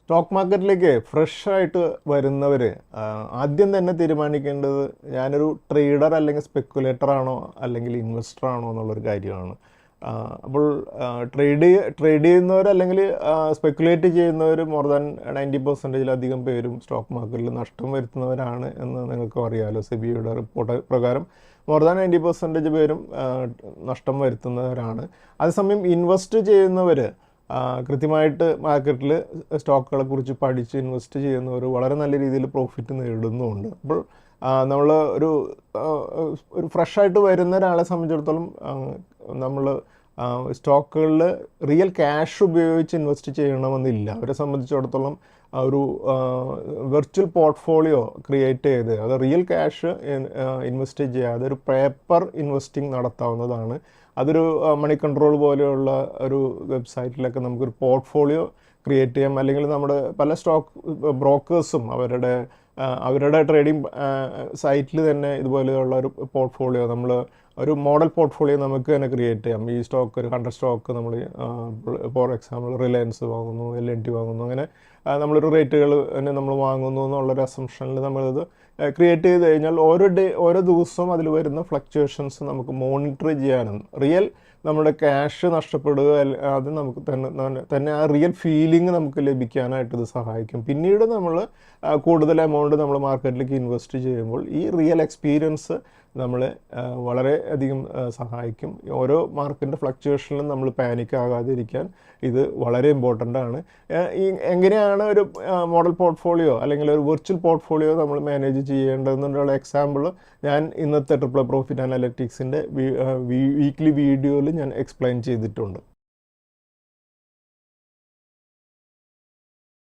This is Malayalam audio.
സ്റ്റോക്ക് മാർക്കറ്റിലേക്ക് ഫ്രഷ് ആയിട്ട് വരുന്നവർ ആദ്യം തന്നെ തീരുമാനിക്കേണ്ടത് ഞാനൊരു ട്രേഡർ അല്ലെങ്കിൽ സ്പെക്കുലേറ്റർ ആണോ അല്ലെങ്കിൽ ഇൻവെസ്റ്റർ ആണോ എന്നുള്ളൊരു കാര്യമാണ്. അപ്പോൾ ട്രേഡ് ചെയ്യുന്നവർ അല്ലെങ്കിൽ സ്പെക്കുലേറ്റ് ചെയ്യുന്നവർ മോർ ദാൻ 90%-ലധികം പേരും സ്റ്റോക്ക് മാർക്കറ്റിൽ നഷ്ടം വരുത്തുന്നവരാണ് എന്ന് നിങ്ങൾക്കും അറിയാമല്ലോ. സെബിയുടെ റിപ്പോർട്ട് പ്രകാരം മോർ ദാൻ 90% പേരും നഷ്ടം വരുത്തുന്നവരാണ്. അതേസമയം ഇൻവെസ്റ്റ് ചെയ്യുന്നവർ കൃത്യമായിട്ട് മാർക്കറ്റിൽ സ്റ്റോക്കുകളെ കുറിച്ച് പഠിച്ച് ഇൻവെസ്റ്റ് ചെയ്യുന്നവർ വളരെ നല്ല രീതിയിൽ പ്രോഫിറ്റ് നേടുന്നുമുണ്ട്. അപ്പോൾ നമ്മൾ ഒരു ഫ്രഷായിട്ട് വരുന്ന ഒരാളെ സംബന്ധിച്ചിടത്തോളം നമ്മൾ സ്റ്റോക്കുകളിൽ റിയൽ ക്യാഷ് ഉപയോഗിച്ച് ഇൻവെസ്റ്റ് ചെയ്യണമെന്നില്ല. അവരെ സംബന്ധിച്ചിടത്തോളം ഒരു വെർച്വൽ പോർട്ട്ഫോളിയോ ക്രിയേറ്റ് ചെയ്ത് അത് റിയൽ ക്യാഷ് ഇൻവെസ്റ്റ് ചെയ്യാതെ ഒരു പേപ്പർ ഇൻവെസ്റ്റിംഗ് നടത്താവുന്നതാണ്. അതൊരു മണി കൺട്രോൾ പോലെയുള്ള ഒരു വെബ്സൈറ്റിലൊക്കെ നമുക്കൊരു പോർട്ട്ഫോളിയോ ക്രിയേറ്റ് ചെയ്യാം. അല്ലെങ്കിൽ നമ്മുടെ പല സ്റ്റോക്ക് ബ്രോക്കേഴ്സും അവരുടെ ട്രേഡിംഗ് സൈറ്റിൽ തന്നെ ഇതുപോലെയുള്ള ഒരു പോർട്ട്ഫോളിയോ ഒരു മോഡൽ പോർട്ട്ഫോളിയോ നമുക്ക് തന്നെ ക്രിയേറ്റ് ചെയ്യാം. ഈ സ്റ്റോക്ക് ഒരു 100 സ്റ്റോക്ക് നമ്മൾ ഫോർ എക്സാമ്പിൾ റിലയൻസ് വാങ്ങുന്നു, LNT വാങ്ങുന്നു, അങ്ങനെ നമ്മളൊരു റേറ്റുകൾ തന്നെ നമ്മൾ വാങ്ങുന്നു എന്നുള്ളൊരു അസംഷനിൽ നമ്മളിത് ക്രിയേറ്റ് ചെയ്ത് കഴിഞ്ഞാൽ ഓരോ ദിവസവും അതിൽ വരുന്ന ഫ്ലക്ച്വേഷൻസ് നമുക്ക് മോണിറ്റർ ചെയ്യാനും റിയൽ നമ്മുടെ ക്യാഷ് നഷ്ടപ്പെടുക അത് നമുക്ക് തന്നെ ആ റിയൽ ഫീലിംഗ് നമുക്ക് ലഭിക്കാനായിട്ട് ഇത് സഹായിക്കും. പിന്നീട് നമ്മൾ കൂടുതൽ എമൗണ്ട് നമ്മൾ മാർക്കറ്റിലേക്ക് ഇൻവെസ്റ്റ് ചെയ്യുമ്പോൾ ഈ റിയൽ എക്സ്പീരിയൻസ് നമ്മളെ വളരെ അധികം സഹായിക്കും. ഓരോ മാർക്കറ്റിൻ്റെ ഫ്ലക്ച്വേഷനിലും നമ്മൾ പാനിക് ആകാതിരിക്കാൻ ഇത് വളരെ ഇമ്പോർട്ടൻ്റ് ആണ്. എങ്ങനെയാണ് ഒരു മോഡൽ പോർട്ട്ഫോളിയോ അല്ലെങ്കിൽ ഒരു വെർച്വൽ പോർട്ട്ഫോളിയോ നമ്മൾ മാനേജ് ചെയ്യേണ്ടതെന്നുള്ള എക്സാമ്പിൾ ഞാൻ ഇന്നത്തെ ട്രിപ്പിൾ പ്രോഫിറ്റ് അനാലിറ്റിക്സിൻ്റെ വീക്ക്ലി വീഡിയോയിൽ ഞാൻ എക്സ്പ്ലെയിൻ ചെയ്തിട്ടുണ്ട്.